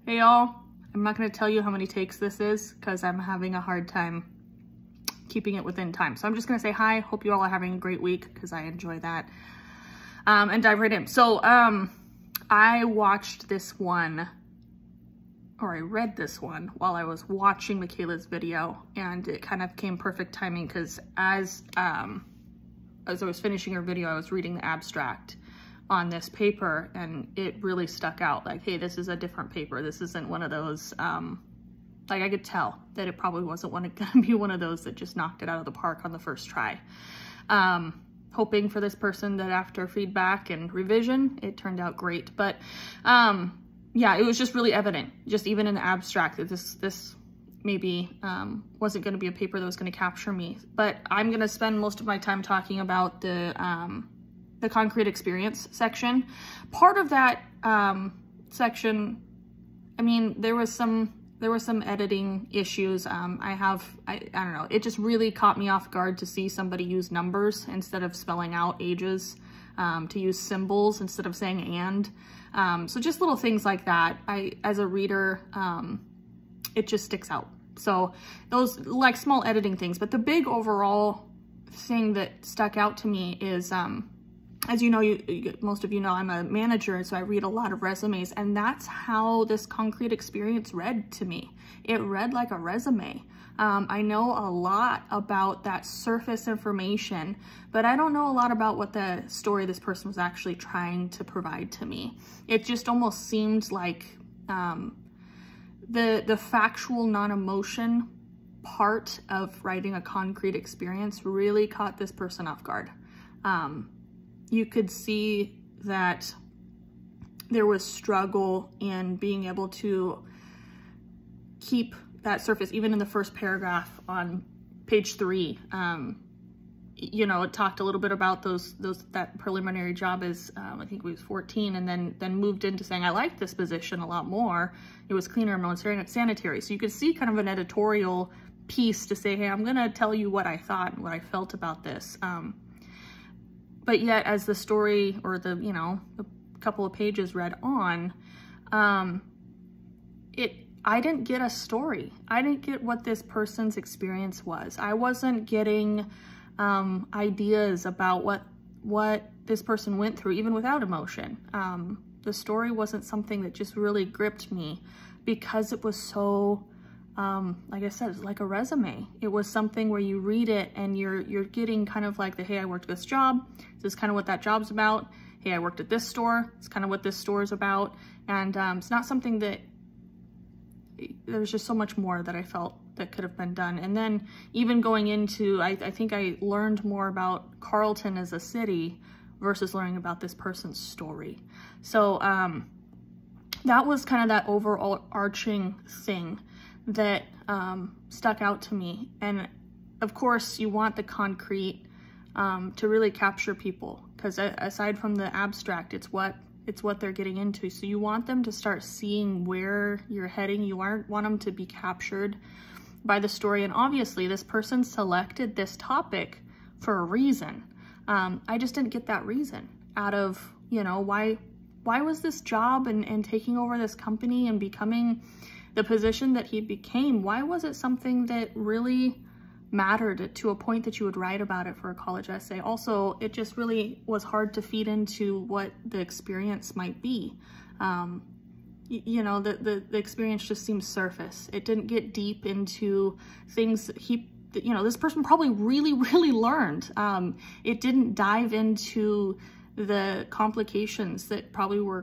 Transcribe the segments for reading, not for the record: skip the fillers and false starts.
Hey y'all, I'm not going to tell you how many takes this is because I'm having a hard time keeping it within time. So I'm just going to say hi, hope you all are having a great week because I enjoy that, and dive right in. So I watched this one, or I read this one while I was watching Michaela's video, and it kind of came perfect timing because as I was finishing her video, I was reading the abstract on this paper, and it really stuck out. Like, hey, this is a different paper. This isn't one of those, like I could tell that it probably wasn't gonna be one of those that just knocked it out of the park on the first try. Hoping for this person that after feedback and revision, it turned out great. But yeah, it was just really evident, just even in the abstract, that this maybe wasn't gonna be a paper that was gonna capture me. But I'm gonna spend most of my time talking about the concrete experience section. Part of that section, I mean, there was some editing issues. I don't know, it just really caught me off guard to see somebody use numbers instead of spelling out ages, to use symbols instead of saying and. So just little things like that, as a reader, it just sticks out. So those like small editing things, but the big overall thing that stuck out to me is, as you know, most of you know, I'm a manager, so I read a lot of resumes, and that's how this concrete experience read to me. It read like a resume. I know a lot about that surface information, but I don't know a lot about what the story this person was actually trying to provide to me. It just almost seemed like the factual non-emotion part of writing a concrete experience really caught this person off guard. You could see that there was struggle in being able to keep that surface, even in the first paragraph on page 3. You know, it talked a little bit about that preliminary job is, I think it was 14, and then moved into saying, I like this position a lot more. It was cleaner and more sanitary. So you could see kind of an editorial piece to say, hey, I'm gonna tell you what I thought and what I felt about this. But yet, as the story, or the couple of pages read on, I didn't get a story. I didn't get what this person's experience was. I wasn't getting ideas about what this person went through, even without emotion. The story wasn't something that just really gripped me because it was so, like I said, it's like a resume. It was something where you read it and you're getting kind of like the, hey, I worked this job. This is kind of what that job's about. Hey, I worked at this store. It's kind of what this store is about. And it's not something that, there's just so much more that I felt that could have been done. And then even going into, I think I learned more about Carleton as a city versus learning about this person's story. So that was kind of that overall arching thing that stuck out to me. And of course you want the concrete to really capture people, because aside from the abstract, it's what they're getting into. So you want them to start seeing where you're heading. You want them to be captured by the story. And obviously this person selected this topic for a reason. I just didn't get that reason out of, why was this job and taking over this company and becoming the position that he became, why was it something that really mattered to a point that you would write about it for a college essay? Also, it just really was hard to feed into what the experience might be. The experience just seemed surface. It didn't get deep into things that this person probably really, really learned. It didn't dive into the complications that probably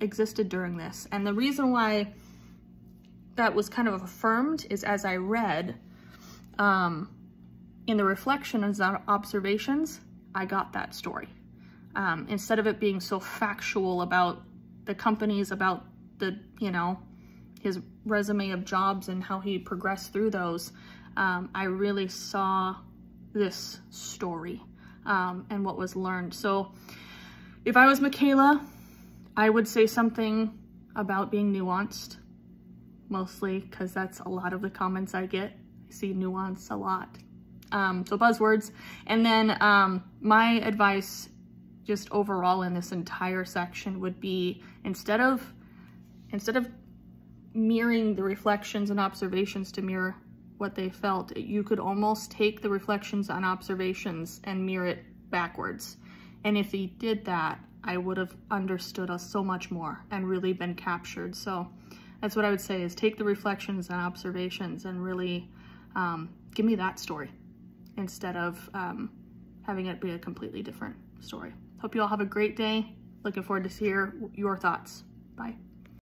existed during this. And the reason why that was kind of affirmed is, as I read, in the reflection and observations, I got that story. Instead of it being so factual about the companies, about his resume of jobs and how he progressed through those, I really saw this story and what was learned. So if I was Michaela, I would say something about being nuanced, mostly because that's a lot of the comments I get. I see nuance a lot. So buzzwords. And then my advice just overall in this entire section would be, instead of mirroring the reflections and observations to mirror what they felt. You could almost take the reflections and observations and mirror it backwards. And if he did that, I would have understood us so much more and really been captured. So that's what I would say, is take the reflections and observations and really give me that story instead of having it be a completely different story. Hope you all have a great day. Looking forward to hear your thoughts. Bye.